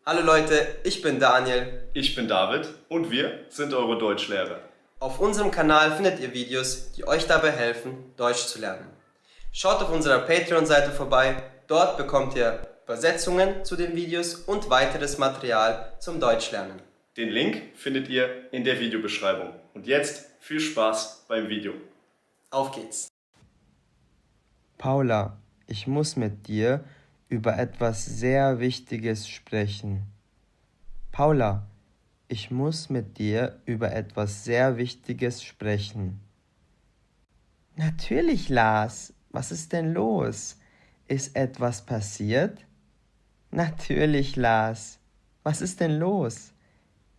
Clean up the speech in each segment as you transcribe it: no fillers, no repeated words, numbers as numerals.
Hallo Leute, ich bin Daniel. Ich bin David und wir sind eure Deutschlehrer. Auf unserem Kanal findet ihr Videos, die euch dabei helfen, Deutsch zu lernen. Schaut auf unserer Patreon-Seite vorbei, dort bekommt ihr Übersetzungen zu den Videos und weiteres Material zum Deutschlernen. Den Link findet ihr in der Videobeschreibung. Und jetzt viel Spaß beim Video. Auf geht's! Paula, ich muss mit dir über etwas sehr Wichtiges sprechen. Paula, ich muss mit dir über etwas sehr Wichtiges sprechen. Natürlich, Lars. Was ist denn los? Ist etwas passiert? Natürlich, Lars. Was ist denn los?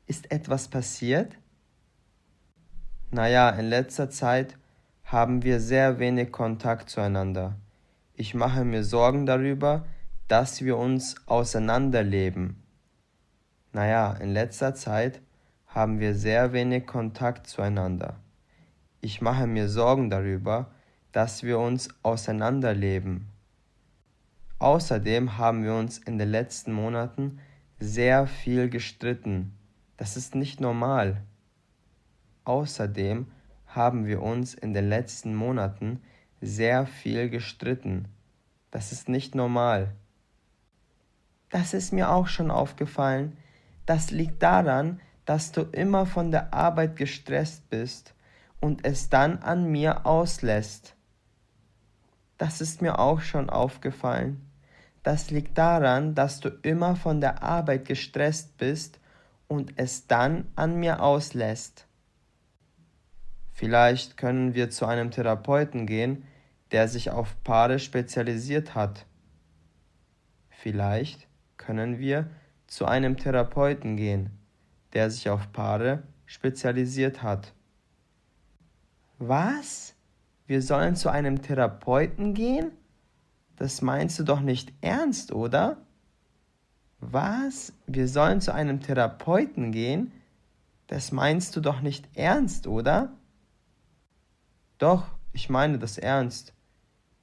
Ist etwas passiert? Naja, in letzter Zeit haben wir sehr wenig Kontakt zueinander. Ich mache mir Sorgen darüber, dass wir uns auseinanderleben. Naja, in letzter Zeit haben wir sehr wenig Kontakt zueinander. Ich mache mir Sorgen darüber, dass wir uns auseinanderleben. Außerdem haben wir uns in den letzten Monaten sehr viel gestritten. Das ist nicht normal. Außerdem haben wir uns in den letzten Monaten sehr viel gestritten. Das ist nicht normal. Das ist mir auch schon aufgefallen. Das liegt daran, dass du immer von der Arbeit gestresst bist und es dann an mir auslässt. Das ist mir auch schon aufgefallen. Das liegt daran, dass du immer von der Arbeit gestresst bist und es dann an mir auslässt. Vielleicht können wir zu einem Therapeuten gehen, der sich auf Paare spezialisiert hat. Vielleicht können wir zu einem Therapeuten gehen, der sich auf Paare spezialisiert hat. Was? Wir sollen zu einem Therapeuten gehen? Das meinst du doch nicht ernst, oder? Was? Wir sollen zu einem Therapeuten gehen? Das meinst du doch nicht ernst, oder? Doch, ich meine das ernst.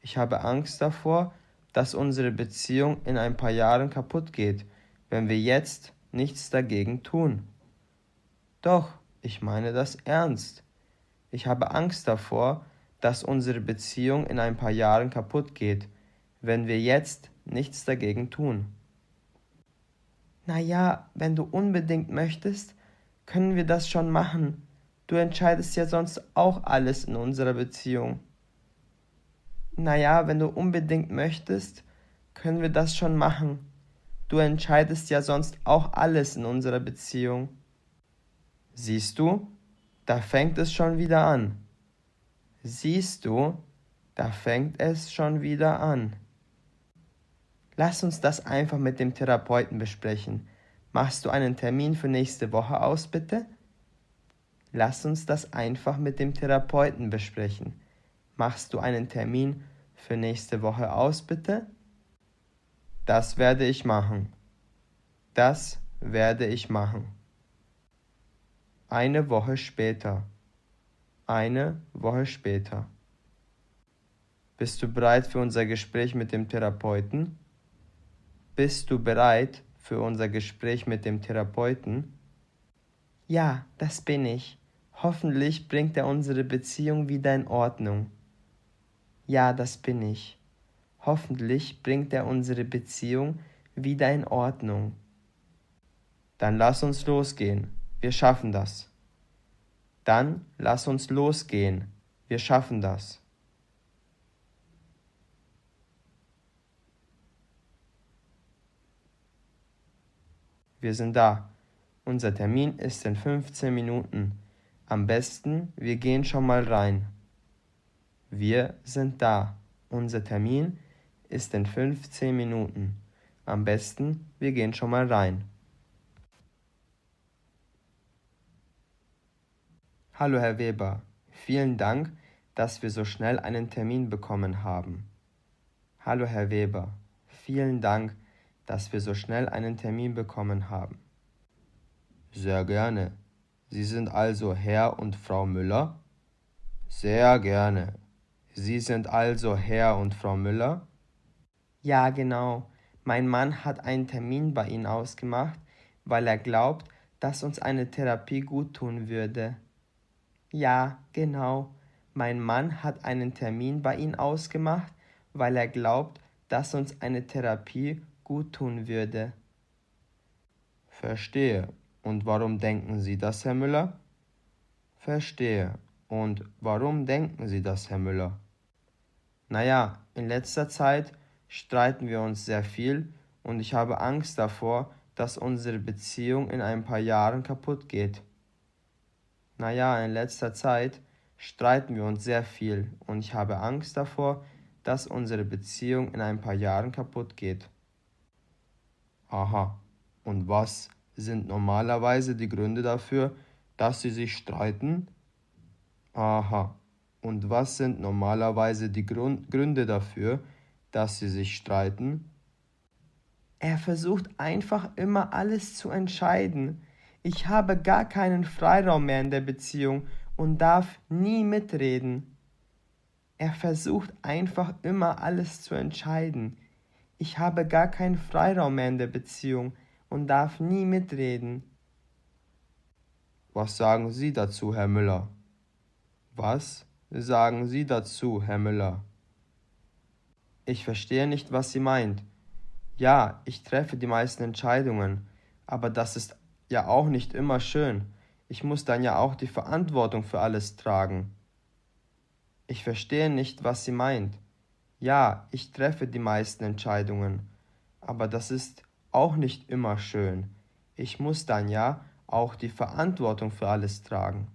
Ich habe Angst davor, dass unsere Beziehung in ein paar Jahren kaputt geht, wenn wir jetzt nichts dagegen tun. Doch, ich meine das ernst. Ich habe Angst davor, dass unsere Beziehung in ein paar Jahren kaputt geht, wenn wir jetzt nichts dagegen tun. Naja, wenn du unbedingt möchtest, können wir das schon machen. Du entscheidest ja sonst auch alles in unserer Beziehung. Naja, wenn du unbedingt möchtest, können wir das schon machen. Du entscheidest ja sonst auch alles in unserer Beziehung. Siehst du, da fängt es schon wieder an. Siehst du, da fängt es schon wieder an. Lass uns das einfach mit dem Therapeuten besprechen. Machst du einen Termin für nächste Woche aus, bitte? Lass uns das einfach mit dem Therapeuten besprechen. Machst du einen Termin für nächste Woche aus, bitte? Das werde ich machen. Das werde ich machen. Eine Woche später. Eine Woche später. Bist du bereit für unser Gespräch mit dem Therapeuten? Bist du bereit für unser Gespräch mit dem Therapeuten? Ja, das bin ich. Hoffentlich bringt er unsere Beziehung wieder in Ordnung. Ja, das bin ich. Hoffentlich bringt er unsere Beziehung wieder in Ordnung. Dann lass uns losgehen. Wir schaffen das. Dann lass uns losgehen. Wir schaffen das. Wir sind da. Unser Termin ist in 15 Minuten. Am besten, wir gehen schon mal rein. Wir sind da. Unser Termin ist in 15 Minuten. Am besten, wir gehen schon mal rein. Hallo Herr Weber, vielen Dank, dass wir so schnell einen Termin bekommen haben. Hallo Herr Weber, vielen Dank, dass wir so schnell einen Termin bekommen haben. Sehr gerne. Sie sind also Herr und Frau Müller? Sehr gerne. Sie sind also Herr und Frau Müller? Ja, genau. Mein Mann hat einen Termin bei Ihnen ausgemacht, weil er glaubt, dass uns eine Therapie gut tun würde. Ja, genau. Mein Mann hat einen Termin bei Ihnen ausgemacht, weil er glaubt, dass uns eine Therapie gut tun würde. Verstehe. Und warum denken Sie das, Herr Müller? Verstehe. Und warum denken Sie das, Herr Müller? Naja, in letzter Zeit streiten wir uns sehr viel und ich habe Angst davor, dass unsere Beziehung in ein paar Jahren kaputt geht. Naja, in letzter Zeit streiten wir uns sehr viel und ich habe Angst davor, dass unsere Beziehung in ein paar Jahren kaputt geht. Aha, und was sind normalerweise die Gründe dafür, dass Sie sich streiten? Aha, und was sind normalerweise die Gründe dafür, dass Sie sich streiten? Er versucht einfach immer alles zu entscheiden. Ich habe gar keinen Freiraum mehr in der Beziehung und darf nie mitreden. Er versucht einfach immer alles zu entscheiden. Ich habe gar keinen Freiraum mehr in der Beziehung und darf nie mitreden. Was sagen Sie dazu, Herr Müller? Was sagen Sie dazu, Herr Müller? Ich verstehe nicht, was sie meint. Ja, ich treffe die meisten Entscheidungen, aber das ist ja auch nicht immer schön. Ich muss dann ja auch die Verantwortung für alles tragen. Ich verstehe nicht, was sie meint. Ja, ich treffe die meisten Entscheidungen, aber das ist auch nicht immer schön. Ich muss dann ja auch die Verantwortung für alles tragen.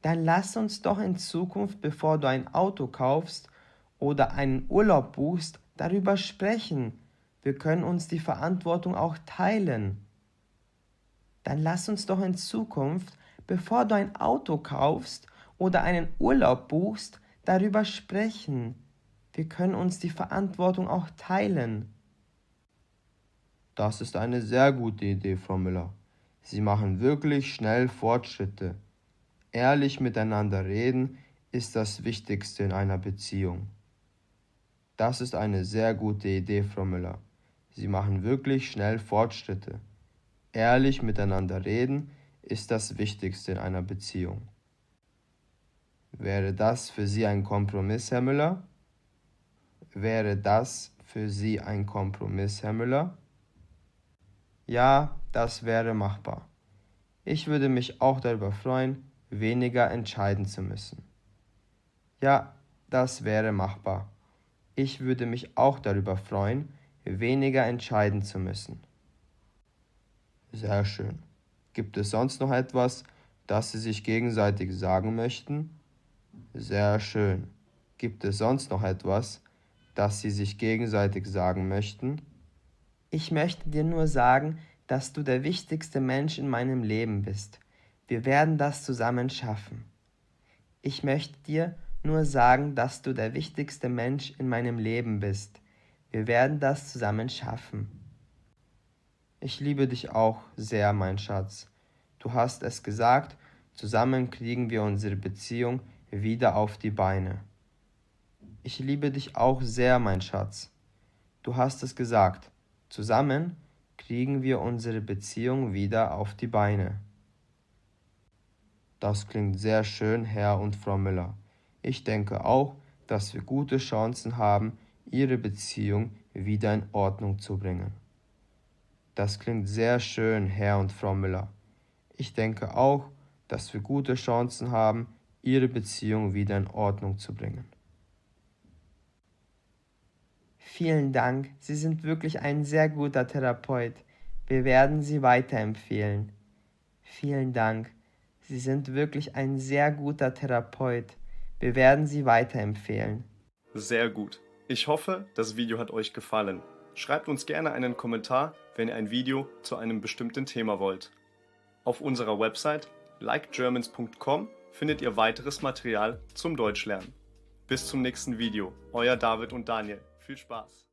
Dann lass uns doch in Zukunft, bevor du ein Auto kaufst oder einen Urlaub buchst, darüber sprechen. Wir können uns die Verantwortung auch teilen. Dann lass uns doch in Zukunft, bevor du ein Auto kaufst oder einen Urlaub buchst, darüber sprechen. Wir können uns die Verantwortung auch teilen. Das ist eine sehr gute Idee, Frau Müller. Sie machen wirklich schnell Fortschritte. Ehrlich miteinander reden ist das Wichtigste in einer Beziehung. Das ist eine sehr gute Idee, Frau Müller. Sie machen wirklich schnell Fortschritte. Ehrlich miteinander reden ist das Wichtigste in einer Beziehung. Wäre das für Sie ein Kompromiss, Herr Müller? Wäre das für Sie ein Kompromiss, Herr Müller? Ja, das wäre machbar. Ich würde mich auch darüber freuen, weniger entscheiden zu müssen. Ja, das wäre machbar. Ich würde mich auch darüber freuen, weniger entscheiden zu müssen. Sehr schön. Gibt es sonst noch etwas, das Sie sich gegenseitig sagen möchten? Sehr schön. Gibt es sonst noch etwas, das Sie sich gegenseitig sagen möchten? Ich möchte dir nur sagen, dass du der wichtigste Mensch in meinem Leben bist. Wir werden das zusammen schaffen. Ich möchte dir nur sagen, dass du der wichtigste Mensch in meinem Leben bist. Wir werden das zusammen schaffen. Ich liebe dich auch sehr, mein Schatz. Du hast es gesagt, zusammen kriegen wir unsere Beziehung wieder auf die Beine. Ich liebe dich auch sehr, mein Schatz. Du hast es gesagt, zusammen kriegen wir unsere Beziehung wieder auf die Beine. Das klingt sehr schön, Herr und Frau Müller. Ich denke auch, dass wir gute Chancen haben, Ihre Beziehung wieder in Ordnung zu bringen. Das klingt sehr schön, Herr und Frau Müller. Ich denke auch, dass wir gute Chancen haben, Ihre Beziehung wieder in Ordnung zu bringen. Vielen Dank, Sie sind wirklich ein sehr guter Therapeut. Wir werden Sie weiterempfehlen. Vielen Dank. Sie sind wirklich ein sehr guter Therapeut. Wir werden Sie weiterempfehlen. Sehr gut. Ich hoffe, das Video hat euch gefallen. Schreibt uns gerne einen Kommentar, wenn ihr ein Video zu einem bestimmten Thema wollt. Auf unserer Website likegermans.com findet ihr weiteres Material zum Deutschlernen. Bis zum nächsten Video. Euer David und Daniel. Viel Spaß!